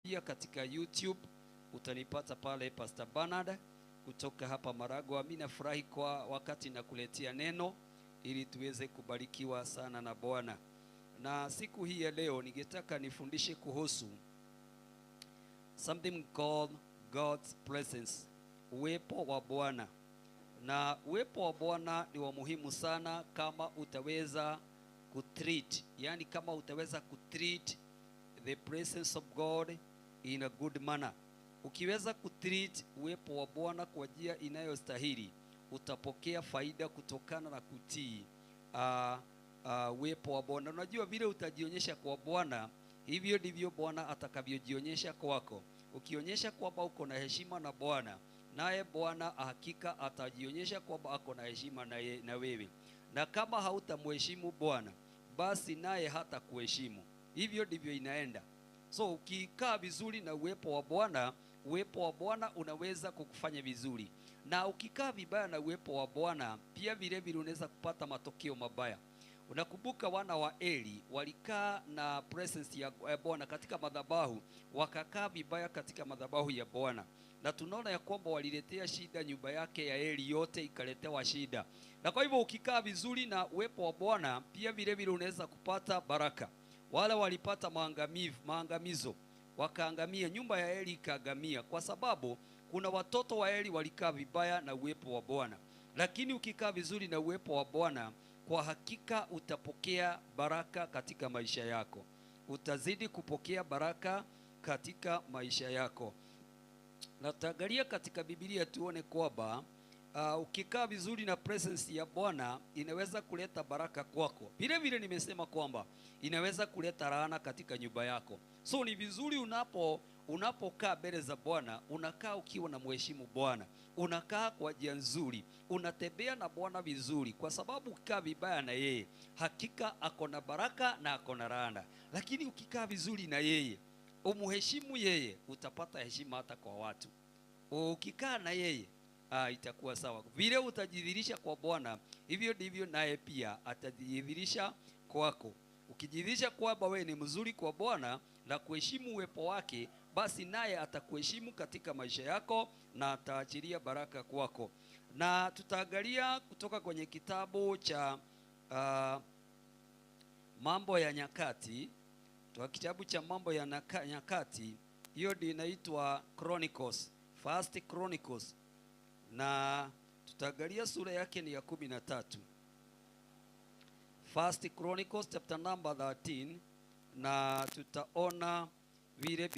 Pia katika YouTube utanipata pale Pastor Bernard kutoka hapa Maragwa. Mimi nafurahi kwa wakati nakuletea neno ili tuweze kubarikiwa sana na Bwana. Na siku hii ya leo ningetaka nifundishe kuhusu something called God's presence, uwepo wa Bwana. Na uwepo wa Bwana ni wa muhimu sana kama utaweza kutreat, yani kama utaweza kutreat the presence of God in a good manner. Ukiweza kutreat uwepo wa Bwana kwa njia inayostahili, utapokea faida kutokana na kutii uwepo wa Bwana. Unajua vile utajionyesha kwa Bwana, hivyo ndivyo Bwana atakavyojionyesha kwako. Ukionyesha kwamba uko na heshima na Bwana, naye Bwana hakika atajionyesha kwamba ako na heshima na wewe. Na kama hautamheshimu Bwana, basi naye hata kuheshimu. Hivyo ndivyo inaenda. So ukikaa vizuri na uwepo wa Bwana, uwepo wa Bwana unaweza kukufanya vizuri. Na ukikaa vibaya na uwepo wa Bwana, pia vile vile unaweza kupata matokeo mabaya. Unakumbuka wana wa Eli walikaa na presence ya Bwana katika madhabahu, wakakaa vibaya katika madhabahu ya Bwana. Na tunaona ya kwamba waliletea shida nyumba yake ya Eli, yote ikaletewa shida. Na kwa hivyo ukikaa vizuri na uwepo wa Bwana, pia vile vile unaweza kupata baraka. Wale walipata maangamizo, wakaangamia, nyumba ya Eli ikaangamia kwa sababu kuna watoto wa Eli walikaa vibaya na uwepo wa Bwana. Lakini ukikaa vizuri na uwepo wa Bwana, kwa hakika utapokea baraka katika maisha yako. Utazidi kupokea baraka katika maisha yako. Na tutaangalia katika Biblia tuone kwamba ukikaa vizuri na presence ya Bwana inaweza kuleta baraka kwako. Vile vile nimesema kwamba inaweza kuleta laana katika nyumba yako. So ni vizuri unapokaa mbele za Bwana, unakaa ukiwa na mheshimu Bwana. Unakaa kwa njia nzuri, unatembea na Bwana vizuri, kwa sababu ukikaa vibaya na yeye, hakika ako na baraka na ako na laana. Lakini ukikaa vizuri na yeye, umheshimu yeye, utapata heshima hata kwa watu. Ukikaa na yeye, itakuwa sawa. Vile utajidhihirisha kwa Bwana, hivyo ndivyo naye pia atajidhihirisha kwako. Ukijidhihirisha kwamba wewe ni mzuri kwa Bwana na kuheshimu uwepo wake, basi naye atakuheshimu katika maisha yako na ataachilia baraka kwako. Na tutaangalia kutoka kwenye kitabu cha Mambo ya Nyakati. Kitabu cha Mambo ya Nyakati, hiyo ndio inaitwa Chronicles, First Chronicles. Na tutaangalia sura yake ni ya 13. First Chronicles chapter number 13, na tutaona vile